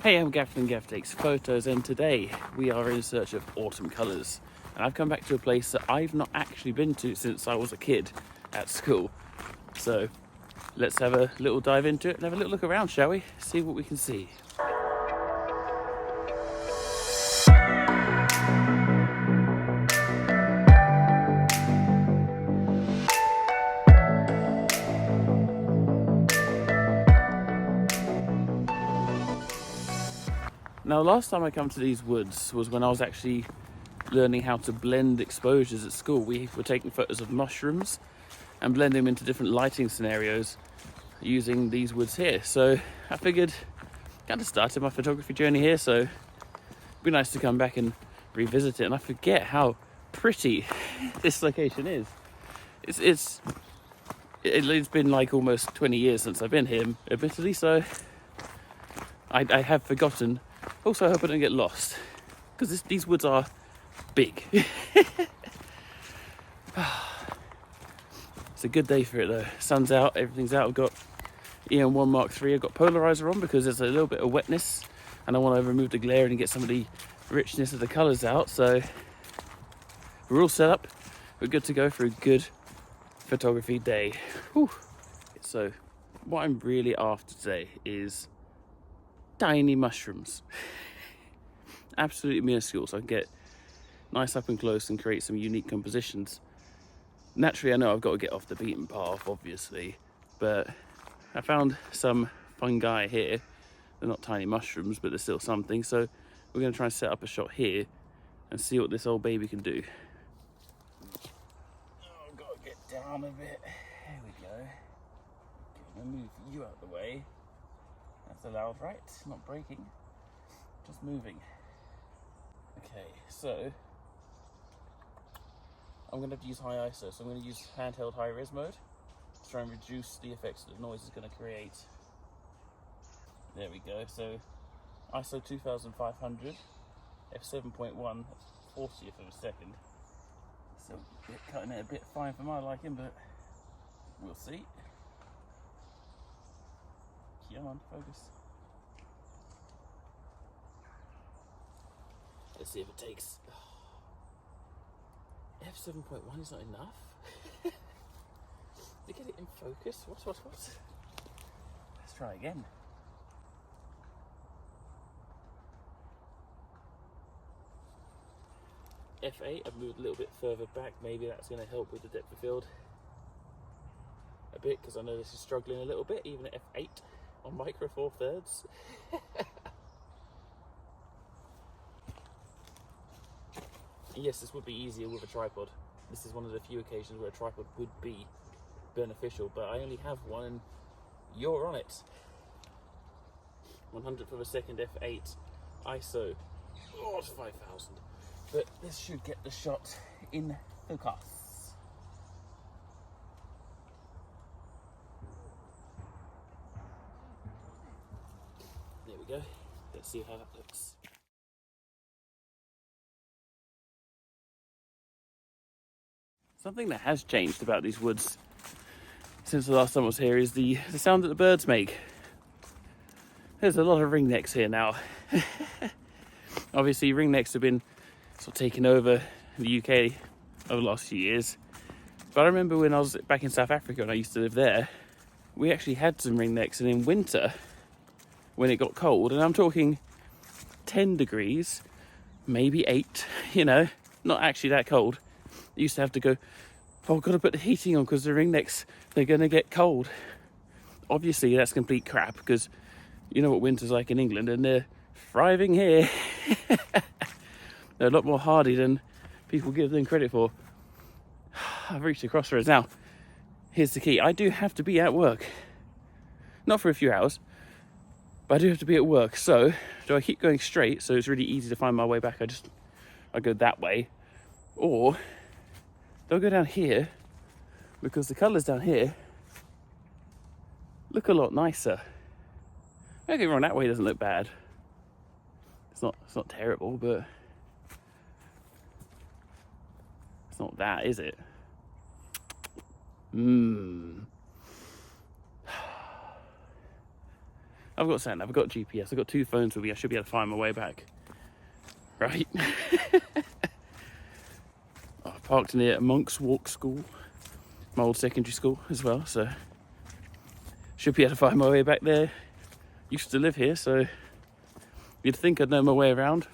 Hey, I'm Gav from Gav Takes Photos, and today we are in search of autumn colours. And I've come back to a place that I've not actually been to since I was a kid at school. So let's have a little dive into it and have a little look around, shall we? See what we can see. Now, last time I come to these woods was when I was actually learning how to blend exposures at school. We were taking photos of mushrooms and blending them into different lighting scenarios using these woods here. So I figured kind of started my photography journey here, so it'd be nice to come back and revisit it. And I forget how pretty this location is. It's been like almost 20 years since I've been here, admittedly, so I have forgotten. Also, I hope I don't get lost, because these woods are big. It's a good day for it though. Sun's out, everything's out. I've got EM1 Mark IIi. I've got Polarizer on because there's a little bit of wetness and I want to remove the glare and get some of the richness of the colours out. So we're all set up. We're good to go for a good photography day. Whew. So what I'm really after today is tiny mushrooms. Absolutely minuscule, so I can get nice up and close and create some unique compositions. Naturally, I know I've got to get off the beaten path, obviously, but I found some fungi here. They're not tiny mushrooms, but they're still something, so we're going to try and set up a shot here and see what this old baby can do. Oh, I've got to get down a bit. There we go. I'm going to move you out of the way. That's allowed, right? Not breaking, just moving. Okay, so I'm going to have to use high ISO, so I'm going to use handheld high res mode to try and reduce the effects that the noise is going to create. There we go, so ISO 2500, f7.1, 40th of a second. So cutting it a bit fine for my liking, but we'll see. Come on, focus. Let's see if it takes. F7.1 is not enough. To get it in focus. What? Let's try again. F8. I've moved a little bit further back. Maybe that's going to help with the depth of field a bit, because I know this is struggling a little bit, even at F8 on micro 4/3. Yes, this would be easier with a tripod. This is one of the few occasions where a tripod would be beneficial, but I only have one and you're on it. 100th of a second f8 ISO. Oh, it's 5,000. But this should get the shot in focus. There we go. Let's see how that looks. Something that has changed about these woods since the last time I was here is the sound that the birds make. There's a lot of ringnecks here now. Obviously, ringnecks have been sort of taking over the UK over the last few years. But I remember when I was back in South Africa and I used to live there, we actually had some ringnecks, and in winter, when it got cold, and I'm talking 10 degrees, maybe 8, not actually that cold, I used to have to go, oh, I've got to put the heating on because the ringnecks, they're going to get cold. Obviously, that's complete crap, because you know what winter's like in England, and they're thriving here. They're a lot more hardy than people give them credit for. I've reached the crossroads now. Here's the key. I do have to be at work. Not for a few hours, but I do have to be at work. So, do I keep going straight so it's really easy to find my way back? I go that way. Or they'll go down here, because the colours down here look a lot nicer. Don't get me wrong, that way doesn't look bad. It's not terrible, but it's not that, is it? I've got sat nav, I've got GPS, I've got 2 phones with me. I should be able to find my way back. Right? I parked near Monk's Walk School, my old secondary school as well, so should be able to find my way back there. Used to live here, so you'd think I'd know my way around.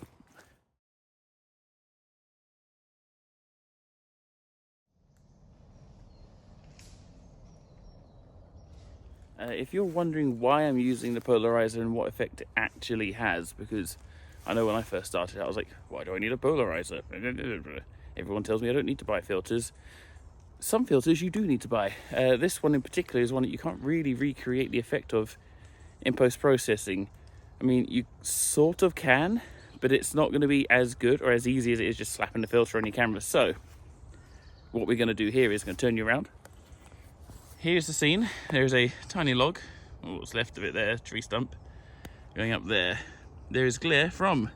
If you're wondering why I'm using the polarizer and what effect it actually has, because I know when I first started I was like, why do I need a polarizer? Everyone tells me I don't need to buy filters. Some filters you do need to buy. This one in particular is one that you can't really recreate the effect of in post-processing. I mean, you sort of can, but it's not going to be as good or as easy as it is just slapping the filter on your camera. So what we're going to do here is going to turn you around. Here's the scene. There's a tiny log, or what's left of it there, tree stump, going up there. There is glare from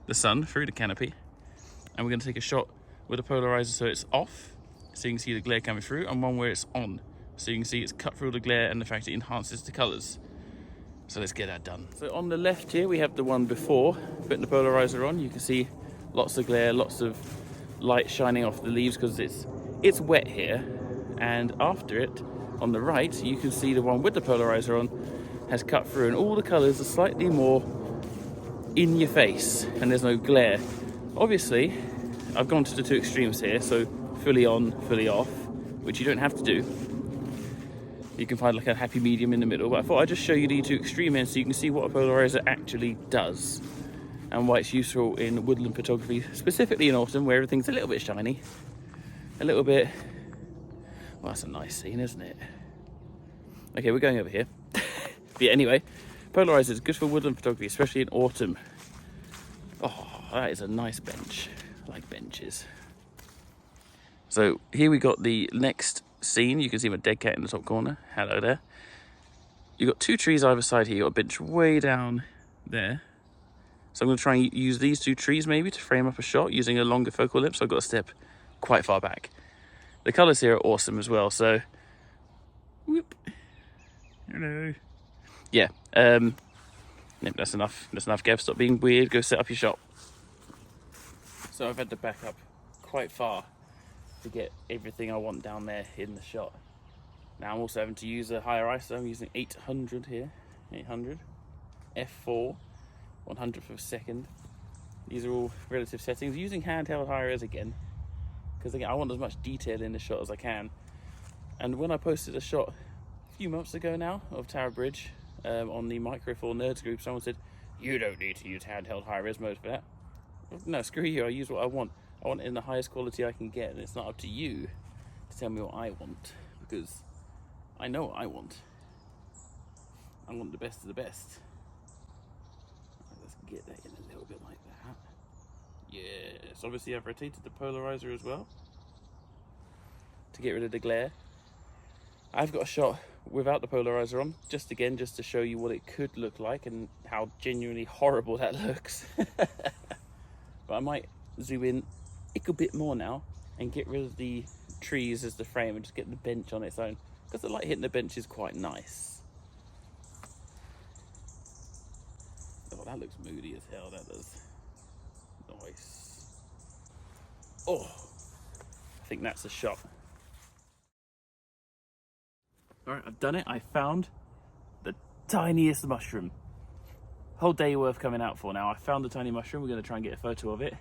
the sun through the canopy, and we're going to take a shot with a polarizer so it's off, so you can see the glare coming through, and one where it's on, so you can see it's cut through the glare and the fact it enhances the colours. So let's get that done. So on the left here we have the one before putting the polarizer on. You can see lots of glare, lots of light shining off the leaves because it's wet here, and after it, on the right, you can see the one with the polarizer on has cut through, and all the colours are slightly more in your face, and there's no glare. Obviously, I've gone to the 2 extremes here, so fully on, fully off, which you don't have to do. You can find like a happy medium in the middle, but I thought I'd just show you the 2 extreme ends so you can see what a polarizer actually does and why it's useful in woodland photography, specifically in autumn where everything's a little bit shiny, a little bit. Well, that's a nice scene, isn't it? Okay, we're going over here. But yeah, anyway, polarizer is good for woodland photography, especially in autumn. Oh, that is a nice bench. I like benches. So here we got the next scene. You can see my dead cat in the top corner. Hello there. You've got 2 trees either side here. You've got a bench way down there. So I'm going to try and use these 2 trees maybe to frame up a shot using a longer focal length. So I've got to step quite far back. The colours here are awesome as well, so whoop. Hello. Yeah, that's enough. That's enough, Gav. Stop being weird. Go set up your shot. So I've had to back up quite far to get everything I want down there in the shot. Now I'm also having to use a higher ISO. I'm using 800 here, 800, f4, 100th of a second. These are all relative settings. Using handheld high res again, because again I want as much detail in the shot as I can. And when I posted a shot a few months ago now of Tower Bridge on the Micro 4 Nerds group, someone said, you don't need to use handheld high res mode for that. No, screw you, I use what I want. I want it in the highest quality I can get, and it's not up to you to tell me what I want, because I know what I want. I want the best of the best. Let's get that in a little bit like that. Yes, obviously I've rotated the polarizer as well to get rid of the glare. I've got a shot without the polarizer on, just to show you what it could look like and how genuinely horrible that looks. But I might zoom in a bit more now and get rid of the trees as the frame and just get the bench on its own, because the light hitting the bench is quite nice. Oh, that looks moody as hell, that does. Nice. Oh, I think that's a shot. Alright, I've done it. I found the tiniest mushroom. Whole day worth coming out for now. I found the tiny mushroom. We're going to try and get a photo of it.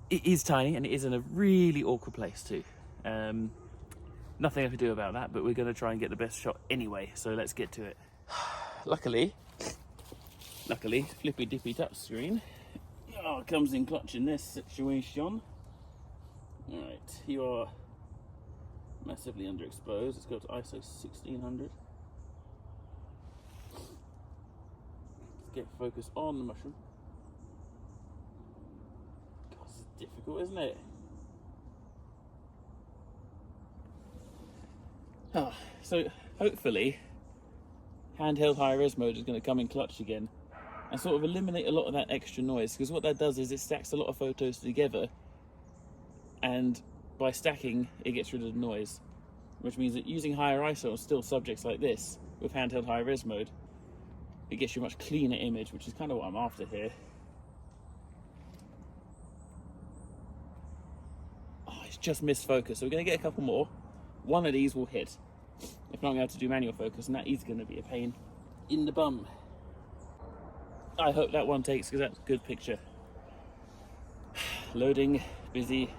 It is tiny, and it is in a really awkward place too. Nothing I can do about that, but we're going to try and get the best shot anyway, so let's get to it. Luckily, flippy dippy touch screen. Oh, it comes in clutch in this situation. Alright, you are massively underexposed. Let's go to ISO 1600. Let's get focus on the mushroom. God, this is difficult, isn't it? So hopefully handheld high res mode is going to come in clutch again and sort of eliminate a lot of that extra noise, because what that does is it stacks a lot of photos together, and by stacking it gets rid of the noise, which means that using higher ISO on still subjects like this with handheld high res mode it gets you a much cleaner image, which is kind of what I'm after here. Oh, it's just missed focus, so we're going to get a couple more. One of these will hit. If not, I'm going to have to do manual focus, and that is going to be a pain in the bum. I hope that one takes, because that's a good picture. Loading, busy.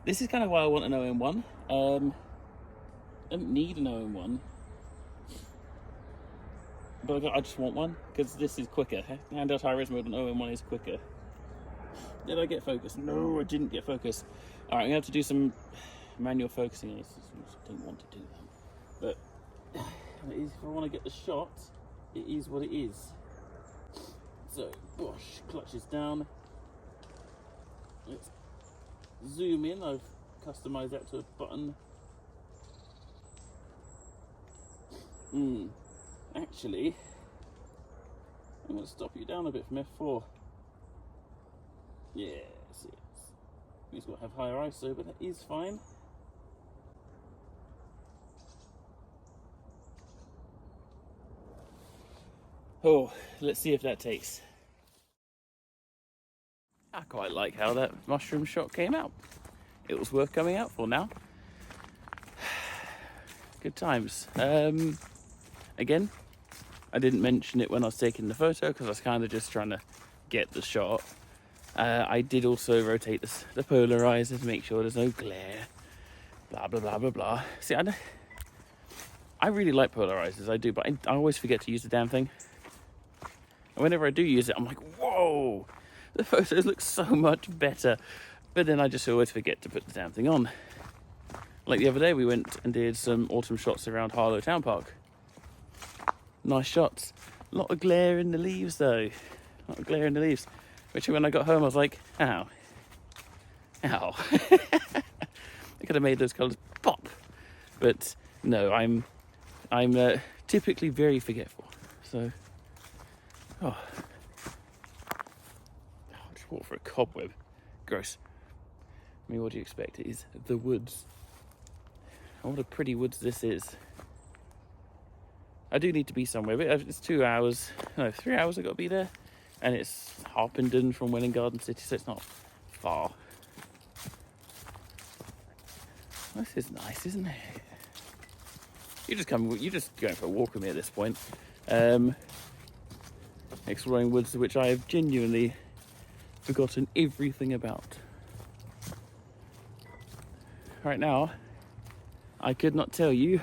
This is kind of why I want an EM1. I don't need an EM1, but I just want one because this is quicker. Handheld high-res mode on EM1 is quicker. Did I get focus? No, I didn't get focus. All right, I'm gonna have to do some manual focusing on this. I don't want to do that, but if I want to get the shot, it is what it is. So, bosh, clutch is down. Let's zoom in. I've customized that to a button. Actually, I'm going to stop you down a bit from F4. Yes. Means we'll have higher ISO, but that is fine. Oh, let's see if that takes. I quite like how that mushroom shot came out. It was worth coming out for now. Good times. Again, I didn't mention it when I was taking the photo because I was kind of just trying to get the shot. I did also rotate the polarizer to make sure there's no glare. Blah, blah, blah, blah, blah. See, I really like polarizers, I do, but I always forget to use the damn thing. And whenever I do use it, I'm like, whoa, the photos look so much better. But then I just always forget to put the damn thing on. Like the other day, we went and did some autumn shots around Harlow Town Park. Nice shots. A lot of glare in the leaves though. A lot of glare in the leaves. Which when I got home, I was like, ow. Ow. I could have made those colours pop. But no, I'm typically very forgetful. So, oh. I just walked for a cobweb. Gross. I mean, what do you expect? It is the woods. Oh, what a pretty woods this is. I do need to be somewhere, but it's 2 hours, no, 3 hours I've got to be there. And it's Harpenden from Welwyn Garden City, so it's not far. This is nice, isn't it? You're just going for a walk with me at this point. Exploring woods which I have genuinely forgotten everything about. Right now, I could not tell you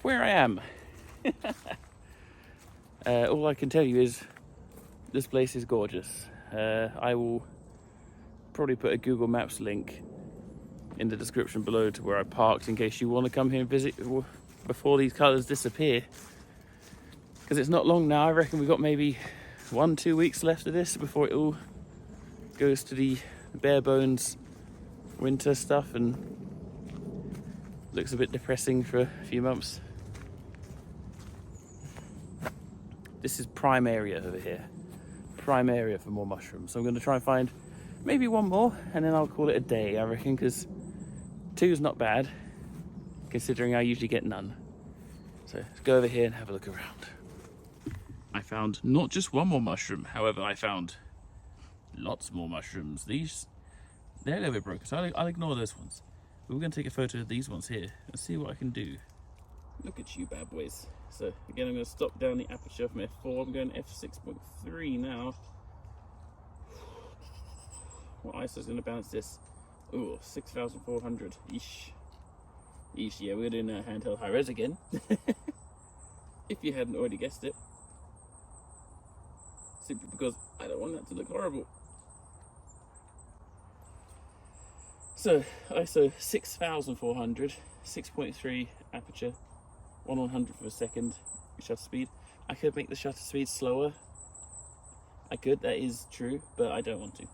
where I am. All I can tell you is this place is gorgeous. I will probably put a Google Maps link in the description below to where I parked in case you want to come here and visit before these colours disappear. Because it's not long now. I reckon we've got maybe 1-2 weeks left of this before it all goes to the bare bones winter stuff and looks a bit depressing for a few months. This is prime area over here. Prime area for more mushrooms. So I'm going to try and find maybe one more and then I'll call it a day, I reckon, because 2 is not bad considering I usually get none. So let's go over here and have a look around. I found not just one more mushroom, however I found lots more mushrooms. They're a little bit broken, so I'll ignore those ones. But we're going to take a photo of these ones here and see what I can do. Look at you bad boys. So again, I'm going to stop down the aperture from f4. I'm going f6.3 now. What ISO is going to bounce this? Oh, 6,400. Eesh. Eesh, yeah, we're doing handheld high res again. If you hadn't already guessed it. Simply because I don't want that to look horrible. So, ISO 6,400, 6.3 aperture, 1/100th of a second shutter speed. I could make the shutter speed slower. I could, that is true, but I don't want to.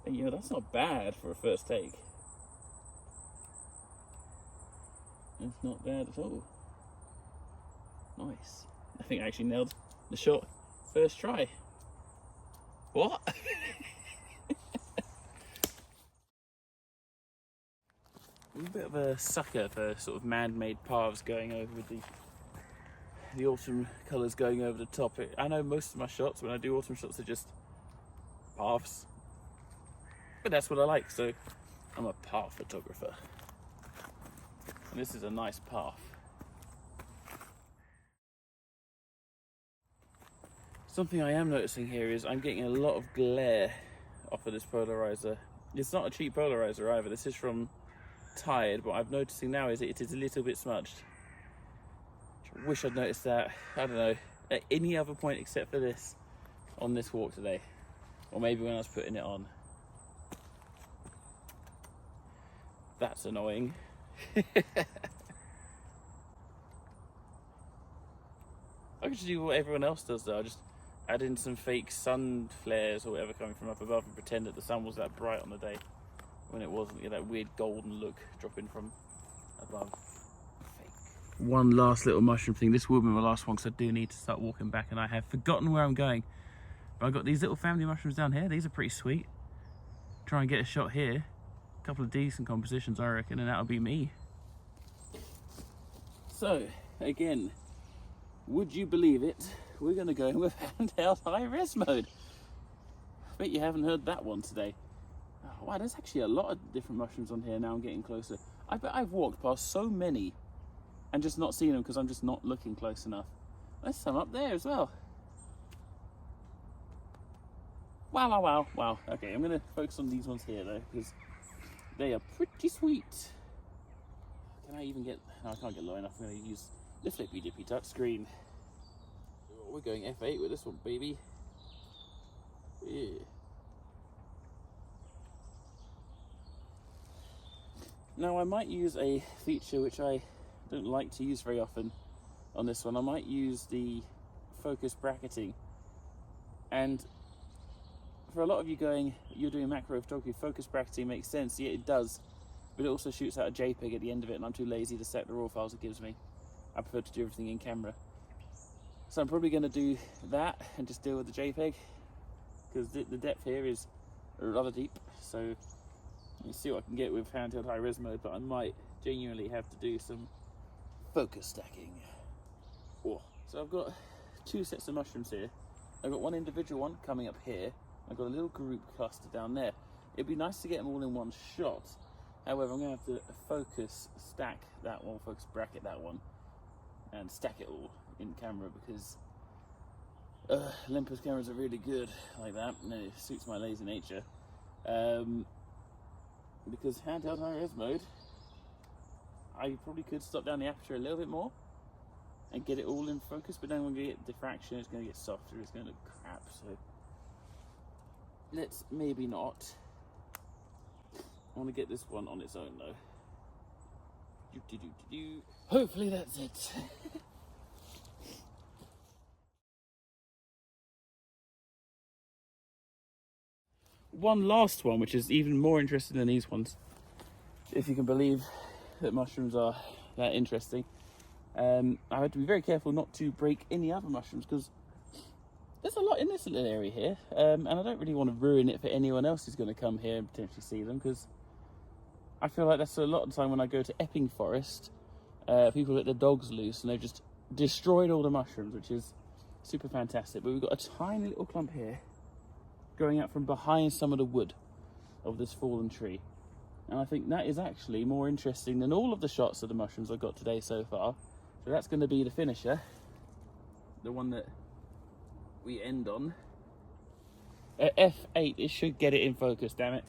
And you know, that's not bad for a first take. It's not bad at all. Nice. I think I actually nailed the shot first try. What? I'm a bit of a sucker for sort of man-made paths going over with the the autumn colours going over the top. I know most of my shots, when I do autumn shots, are just paths. But that's what I like, so I'm a path photographer. And this is a nice path. Something I am noticing here is I'm getting a lot of glare off of this polarizer. It's not a cheap polarizer either. This is from Tide. What I'm noticing now is it is a little bit smudged. I wish I'd noticed that, I don't know, at any other point except for this on this walk today. Or maybe when I was putting it on. That's annoying. I could just do what everyone else does though. I just add in some fake sun flares or whatever coming from up above and pretend that the sun was that bright on the day when it wasn't. You know, that weird golden look dropping from above. Fake. One last little mushroom thing. This will be my last one because I do need to start walking back and I have forgotten where I'm going. But I've got these little family mushrooms down here. These are pretty sweet. Try and get a shot here. A couple of decent compositions I reckon, and that'll be me. So, again, would you believe it? We're going to go with handheld high-res mode. I bet you haven't heard that one today. Oh, wow, there's actually a lot of different mushrooms on here now. I'm getting closer. I bet I've walked past so many and just not seen them because I'm just not looking close enough. There's some up there as well. Wow, wow, wow, wow. Okay, I'm going to focus on these ones here though because they are pretty sweet. Can I even get... No, I can't get low enough. I'm going to use the flippy dippy touchscreen. We're going F8 with this one, baby. Yeah. Now I might use a feature which I don't like to use very often on this one. I might use the focus bracketing. And for a lot of you going, you're doing macro photography, focus bracketing makes sense. Yeah, it does. But it also shoots out a JPEG at the end of it, and I'm too lazy to set the raw files it gives me. I prefer to do everything in camera. So I'm probably going to do that and just deal with the JPEG because the depth here is rather deep. So you see what I can get with handheld high-res mode, but I might genuinely have to do some focus stacking. Oh. So I've got two sets of mushrooms here. I've got one individual one coming up here. I've got a little group cluster down there. It'd be nice to get them all in one shot. However, I'm going to have to focus stack that one, focus bracket that one, and stack it all in camera because Olympus cameras are really good like that, and it suits my lazy nature. Because handheld high-res mode, I probably could stop down the aperture a little bit more and get it all in focus, but then when we get diffraction, it's going to get softer, it's going to look crap. So let's maybe not. I want to get this one on its own though. Hopefully that's it. One last one, which is even more interesting than these ones, if you can believe that mushrooms are that interesting. I had to be very careful not to break any other mushrooms because there's a lot in this little area here, and I don't really want to ruin it for anyone else who's going to come here and potentially see them, because I feel like that's a lot of the time when I go to Epping Forest, people let their dogs loose and they've just destroyed all the mushrooms, which is super fantastic. But we've got a tiny little clump here growing out from behind some of the wood of this fallen tree, and I think that is actually more interesting than all of the shots of the mushrooms I've got today so far. So that's going to be the finisher, the one that we end on. At F8 it should get it in focus, damn it.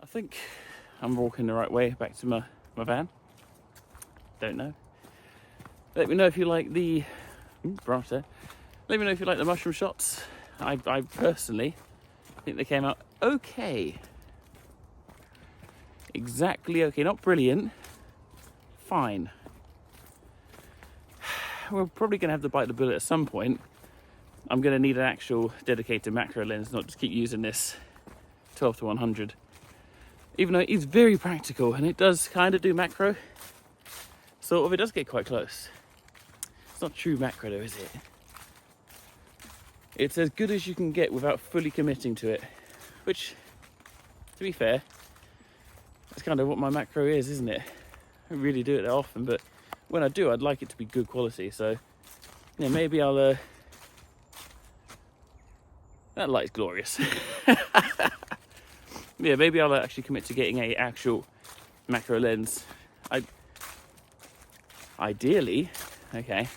I think I'm walking the right way back to my van. Don't know. Let me know if you like the branch there. Let me know if you like the mushroom shots. I personally think they came out okay. Exactly okay. Not brilliant. Fine. We're probably going to have to bite the bullet at some point. I'm going to need an actual dedicated macro lens, not just keep using this 12 to 100. Even though it's very practical and it does kind of do macro, sort of, it does get quite close. It's not true macro though, is it? It's as good as you can get without fully committing to it, which, to be fair, that's kind of what my macro is, isn't it? I don't really do it that often, but when I do, I'd like it to be good quality. So, yeah, maybe I'll. That light's glorious. Yeah, maybe I'll actually commit to getting a actual macro lens. Ideally, okay.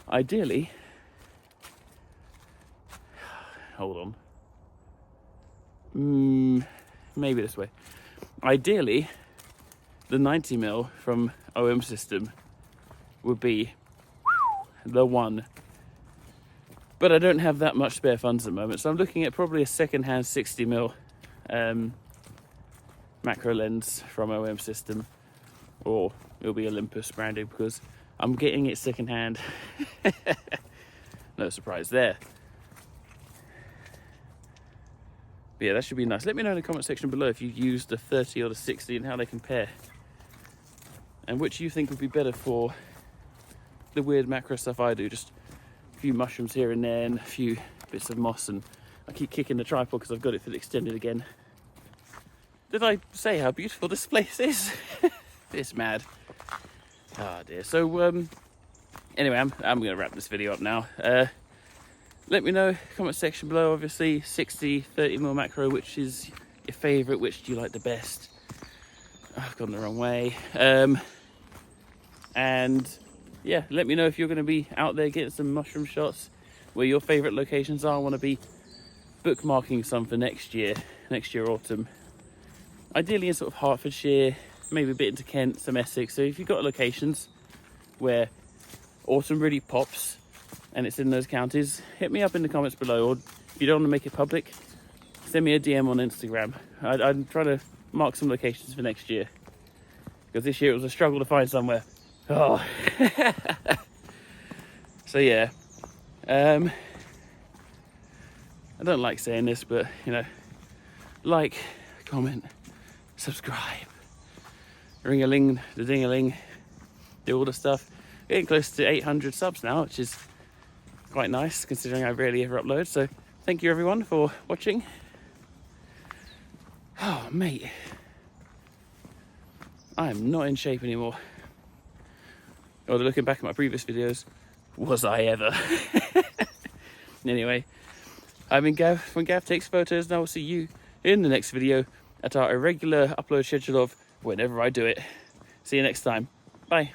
Ideally, hold on. Maybe this way. Ideally, the 90mm from OM system would be the one. But I don't have that much spare funds at the moment, so I'm looking at probably a second-hand 60mm macro lens from OM system, or it'll be Olympus branded because I'm getting it second-hand. No surprise there. But yeah, that should be nice. Let me know in the comment section below if you used the 30 or the 60 and how they compare, and which you think would be better for the weird macro stuff I do. Just a few mushrooms here and there and a few bits of moss, and I keep kicking the tripod because I've got it for the extended again. Did I say how beautiful this place is? It's mad. Oh dear. So anyway, I'm going to wrap this video up now. Let me know, comment section below, obviously, 60, 30mm macro, which is your favourite, which do you like the best? Oh, I've gone the wrong way. And yeah, let me know if you're going to be out there getting some mushroom shots, where your favourite locations are. I want to be bookmarking some for next year autumn. Ideally in sort of Hertfordshire, maybe a bit into Kent, some Essex. So if you've got locations where autumn really pops and it's in those counties, hit me up in the comments below, or if you don't want to make it public, send me a DM on Instagram. I'm trying to mark some locations for next year, because this year it was a struggle to find somewhere. Oh. So yeah, I don't like saying this, but you know, like, comment, subscribe, ring-a-ling, the ding-a-ling, do all the stuff. Getting close to 800 subs now, which is quite nice considering I rarely ever upload. So thank you everyone for watching. Oh mate, I am not in shape anymore. Although looking back at my previous videos, was I ever? Anyway, I've been Gav from Gav Takes Photos, and I will see you in the next video at our irregular upload schedule of whenever I do it. See you next time. Bye.